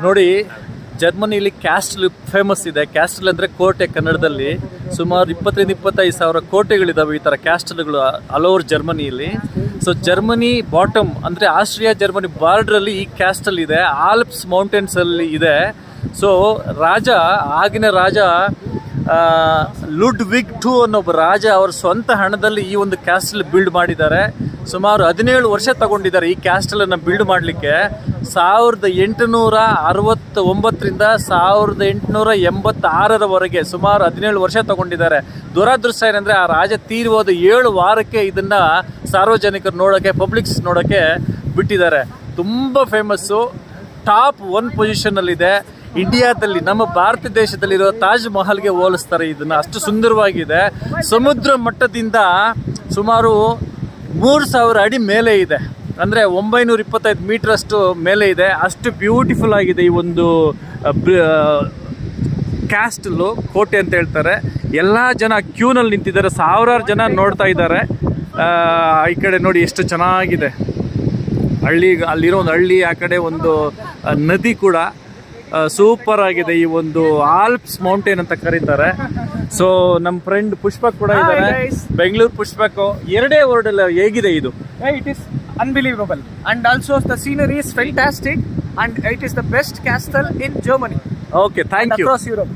ನೋಡಿ, ಜರ್ಮನಿಲಿ castle famous ಇದೆ. Castle ಅಂದರೆ ಕೋಟೆ ಕನ್ನಡದಲ್ಲಿ. ಸುಮಾರು 20-25 ಸಾವಿರ ಕೋಟೆಗಳಿದಾವೆ ಈ ಥರ ಕ್ಯಾಸ್ಟಲ್ಗಳು ಆಲ್ ಓವರ್ ಜರ್ಮನಿಯಲ್ಲಿ. ಸೊ ಜರ್ಮನಿ ಬಾಟಮ್ ಅಂದರೆ ಆಸ್ಟ್ರಿಯಾ ಜರ್ಮನಿ ಬಾರ್ಡ್ರಲ್ಲಿ ಈ ಕ್ಯಾಸ್ಟಲ್ ಇದೆ. ಆಲ್ಪ್ಸ್ ಮೌಂಟೇನ್ಸಲ್ಲಿ ಇದೆ. ಸೊ ಆಗಿನ ರಾಜ ಲುಡ್ವಿಗ್ II ಅನ್ನೊಬ್ಬ ರಾಜ ಅವರ ಸ್ವಂತ ಹಣದಲ್ಲಿ ಈ ಒಂದು ಕ್ಯಾಸ್ಟಲ್ ಬಿಲ್ಡ್ ಮಾಡಿದ್ದಾರೆ. ಸುಮಾರು 17 ವರ್ಷ ತಗೊಂಡಿದ್ದಾರೆ ಈ ಕ್ಯಾಸ್ಟಲನ್ನು ಬಿಲ್ಡ್ ಮಾಡಲಿಕ್ಕೆ. 1869ರಿಂದ 1886ರವರೆಗೆ ಸುಮಾರು 17 ವರ್ಷ ತಗೊಂಡಿದ್ದಾರೆ. ದುರಾದೃಷ್ಟ ಏನಂದರೆ ಆ ರಾಜ ತೀರಿ ಹೋದ 7 ವಾರಕ್ಕೆ ಇದನ್ನು ಸಾರ್ವಜನಿಕರು ನೋಡೋಕ್ಕೆ, ಪಬ್ಲಿಕ್ಸ್ ನೋಡೋಕ್ಕೆ ಬಿಟ್ಟಿದ್ದಾರೆ. ತುಂಬ ಫೇಮಸ್ಸು, ಟಾಪ್ 1 ಪೊಸಿಷನ್ನಲ್ಲಿದೆ. ಇಂಡಿಯಾದಲ್ಲಿ, ನಮ್ಮ ಭಾರತ ದೇಶದಲ್ಲಿರೋ ತಾಜ್ ಮಹಲ್ಗೆ ಹೋಲಿಸ್ತಾರೆ ಇದನ್ನು, ಅಷ್ಟು ಸುಂದರವಾಗಿದೆ. ಸಮುದ್ರ ಮಟ್ಟದಿಂದ ಸುಮಾರು 3000 ಅಡಿ ಮೇಲೆ ಇದೆ, ಅಂದರೆ 925 ಮೀಟ್ರಷ್ಟು ಮೇಲೆ ಇದೆ. ಅಷ್ಟು ಬ್ಯೂಟಿಫುಲ್ ಆಗಿದೆ ಈ ಒಂದು ಕ್ಯಾಸ್ಟಲ್ಲು, ಕೋಟೆ ಅಂತ ಹೇಳ್ತಾರೆ. ಎಲ್ಲ ಜನ ಕ್ಯೂನಲ್ಲಿ ನಿಂತಿದ್ದಾರೆ, ಸಾವಿರಾರು ಜನ ನೋಡ್ತಾ ಇದ್ದಾರೆ. ಈ ಕಡೆ ನೋಡಿ ಎಷ್ಟು ಚೆನ್ನಾಗಿದೆ ಅಲ್ಲಿರೋ ಒಂದು ಹಳ್ಳಿ, ಆ ಕಡೆ ಒಂದು ನದಿ ಕೂಡ ಸೂಪರ್ ಆಗಿದೆ. ಈ ಒಂದು ಆಲ್ಪ್ಸ್ ಮೌಂಟೇನ್ ಅಂತ ಕರೀತಾರೆ. ಸೊ ನಮ್ಮ ಫ್ರೆಂಡ್ ಪುಷ್ಪಕ್ ಕೂಡ ಇದ್ದಾರೆ, ಬೆಂಗಳೂರು ಪುಷ್ಪಕ್. 2 ವರ್ಡಲ್ಲಿ ಹೇಗಿದೆ ಇದು? It is unbelievable, and also the scenery is fantastic, and it is the best castle in Germany. Okay, thank you. Across Europe.